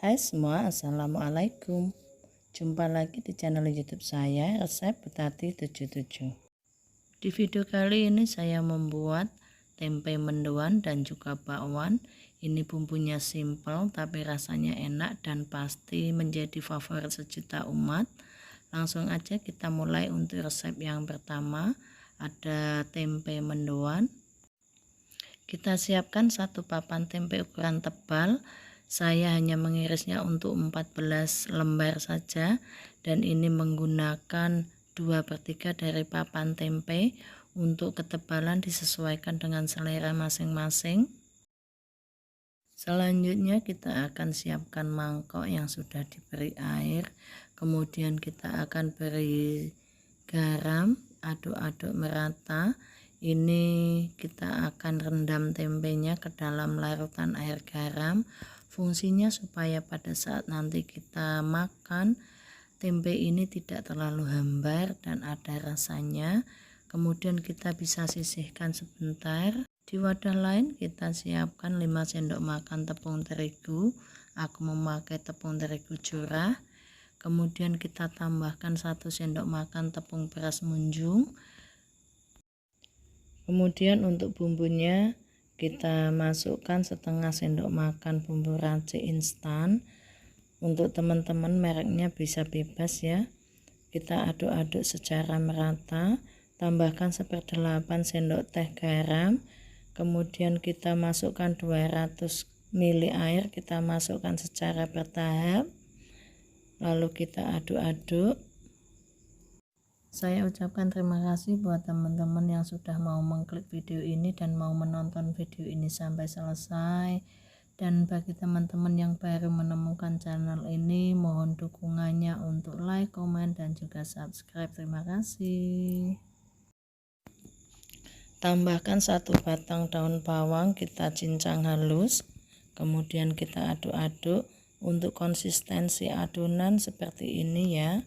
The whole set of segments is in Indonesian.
Hai semua, assalamualaikum. Jumpa lagi di channel YouTube saya, resep Betati 77. Di video kali ini saya membuat tempe mendoan dan juga bakwan. Ini bumbunya simple tapi rasanya enak dan pasti menjadi favorit sejuta umat. Langsung aja kita mulai untuk resep yang pertama. Ada tempe mendoan. Kita siapkan satu papan tempe ukuran tebal. Saya hanya mengirisnya untuk 14 lembar saja, dan ini menggunakan 2/3 dari papan tempe. Untuk ketebalan disesuaikan dengan selera masing-masing. Selanjutnya kita akan siapkan mangkok yang sudah diberi air, kemudian kita akan beri garam, aduk-aduk merata. Ini kita akan rendam tempenya ke dalam larutan air garam. Fungsinya supaya pada saat nanti kita makan, tempe ini tidak terlalu hambar dan ada rasanya. Kemudian kita bisa sisihkan sebentar. Di wadah lain kita siapkan 5 sendok makan tepung terigu. Aku memakai tepung terigu curah. Kemudian kita tambahkan 1 sendok makan tepung beras munjung. Kemudian untuk bumbunya kita masukkan setengah sendok makan bumbu racik instan. Untuk teman-teman mereknya bisa bebas ya. Kita aduk-aduk secara merata. Tambahkan 1/8 sendok teh garam. Kemudian kita masukkan 200 ml air. Kita masukkan secara bertahap. Lalu kita aduk-aduk. Saya ucapkan terima kasih buat teman-teman yang sudah mau mengklik video ini dan mau menonton video ini sampai selesai. Dan bagi teman-teman yang baru menemukan channel ini, mohon dukungannya untuk like, komen, dan juga subscribe. Terima kasih. Tambahkan 1 batang daun bawang, kita cincang halus. Kemudian kita aduk-aduk. Untuk konsistensi adonan seperti ini ya.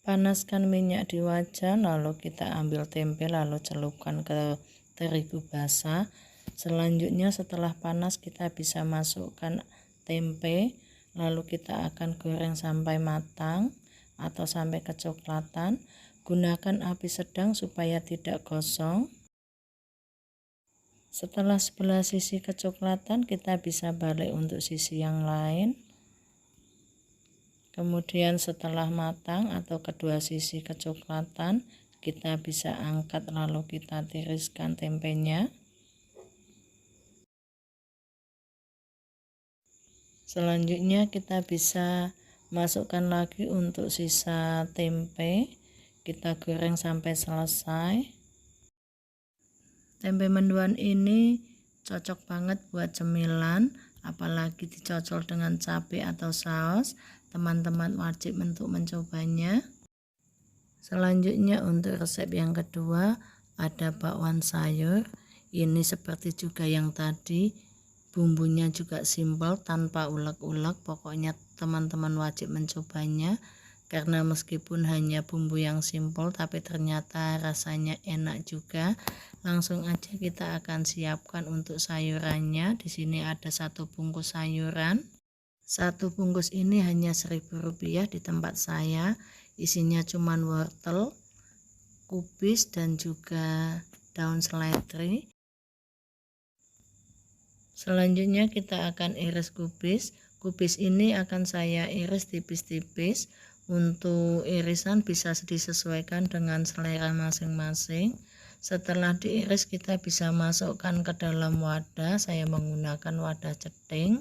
Panaskan minyak di wajan, lalu kita ambil tempe lalu celupkan ke terigu basah. Selanjutnya setelah panas kita bisa masukkan tempe, lalu kita akan goreng sampai matang atau sampai kecoklatan. Gunakan api sedang supaya tidak gosong. Setelah sebelah sisi kecoklatan, kita bisa balik untuk sisi yang lain. Kemudian setelah matang atau kedua sisi kecoklatan, kita bisa angkat lalu kita tiriskan tempenya. Selanjutnya kita bisa masukkan lagi untuk sisa tempe. Kita goreng sampai selesai. Tempe mendoan ini cocok banget buat cemilan, apalagi dicocol dengan cabai atau saus. Teman-teman wajib untuk mencobanya. Selanjutnya untuk resep yang kedua ada bakwan sayur. Ini seperti juga yang tadi, bumbunya juga simpel tanpa ulek-ulek. Pokoknya teman-teman wajib mencobanya karena meskipun hanya bumbu yang simpel tapi ternyata rasanya enak juga. Langsung aja kita akan siapkan untuk sayurannya. Di sini ada 1 bungkus sayuran. 1 bungkus ini hanya Rp1.000 di tempat saya. Isinya cuman wortel, kubis, dan juga daun seledri. Selanjutnya kita akan iris kubis. Kubis ini akan saya iris tipis-tipis. Untuk irisan bisa disesuaikan dengan selera masing-masing. Setelah diiris kita bisa masukkan ke dalam wadah. Saya menggunakan wadah ceting.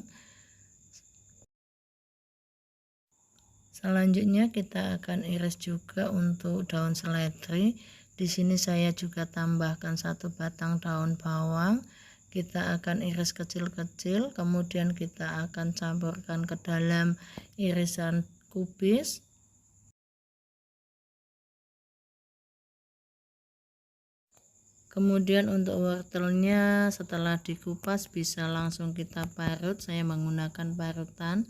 Selanjutnya kita akan iris juga untuk daun seledri. Di sini saya juga tambahkan 1 batang daun bawang. Kita akan iris kecil-kecil, kemudian kita akan campurkan ke dalam irisan kubis. Kemudian untuk wortelnya setelah dikupas bisa langsung kita parut. Saya menggunakan parutan.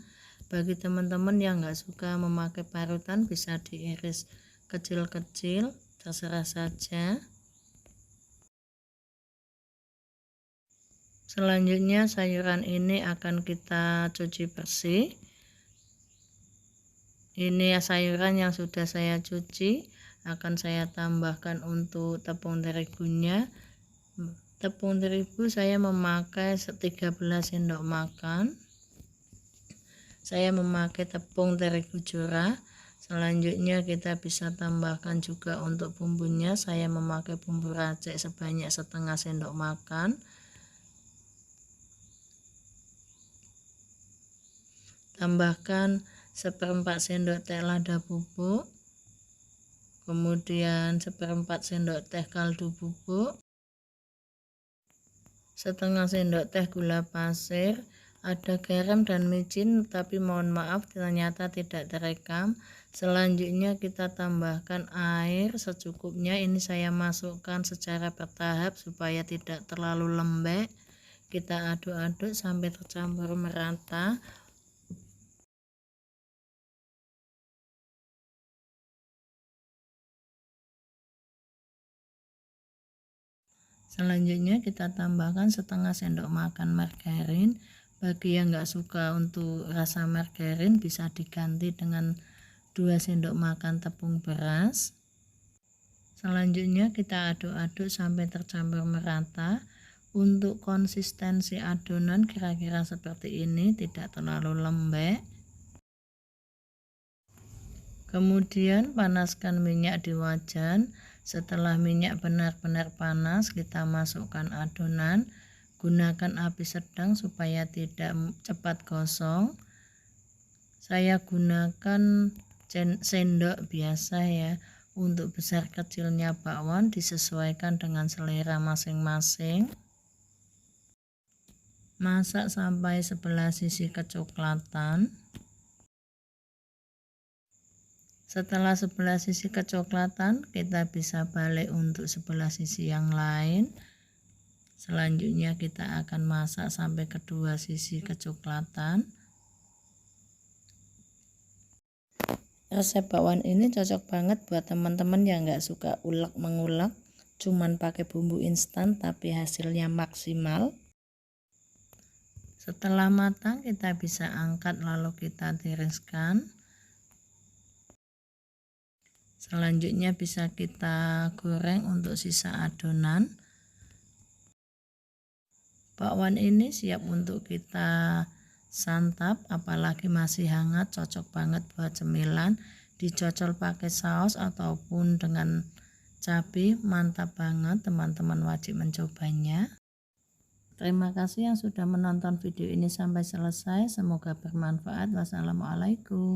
Bagi teman-teman yang nggak suka memakai parutan bisa diiris kecil-kecil, terserah saja. Selanjutnya sayuran ini akan kita cuci bersih. Ini sayuran yang sudah saya cuci, akan saya tambahkan untuk tepung terigunya. Tepung terigu saya memakai 13 sendok makan. Saya memakai tepung terigu curah. Selanjutnya kita bisa tambahkan juga untuk bumbunya. Saya memakai bumbu racik sebanyak setengah sendok makan. Tambahkan 1/4 sendok teh lada bubuk, kemudian 1/4 sendok teh kaldu bubuk, setengah sendok teh gula pasir, ada garam dan micin, tapi mohon maaf ternyata tidak terekam. Selanjutnya kita tambahkan air secukupnya. Ini saya masukkan secara bertahap supaya tidak terlalu lembek. Kita aduk-aduk sampai tercampur merata. Selanjutnya kita tambahkan setengah sendok makan margarin. Bagi yang nggak suka untuk rasa margarin bisa diganti dengan 2 sendok makan tepung beras. Selanjutnya kita aduk-aduk sampai tercampur merata. Untuk konsistensi adonan kira-kira seperti ini, tidak terlalu lembek. Kemudian panaskan minyak di wajan. Setelah minyak benar-benar panas, kita masukkan adonan. Gunakan api sedang supaya tidak cepat gosong. Saya gunakan sendok biasa ya. Untuk besar kecilnya bakwan disesuaikan dengan selera masing-masing. Masak sampai sebelah sisi kecoklatan. Setelah sebelah sisi kecoklatan, kita bisa balik untuk sebelah sisi yang lain. Selanjutnya kita akan masak sampai kedua sisi kecoklatan. Resep bakwan ini cocok banget buat teman-teman yang nggak suka ulek mengulek, cuman pakai bumbu instan tapi hasilnya maksimal. Setelah matang kita bisa angkat lalu kita tiriskan. Selanjutnya bisa kita goreng untuk sisa adonan. Bakwan ini siap untuk kita santap, apalagi masih hangat, cocok banget buat cemilan. Dicocol pakai saus ataupun dengan cabai, mantap banget, teman-teman wajib mencobanya. Terima kasih yang sudah menonton video ini sampai selesai, semoga bermanfaat. Wassalamualaikum.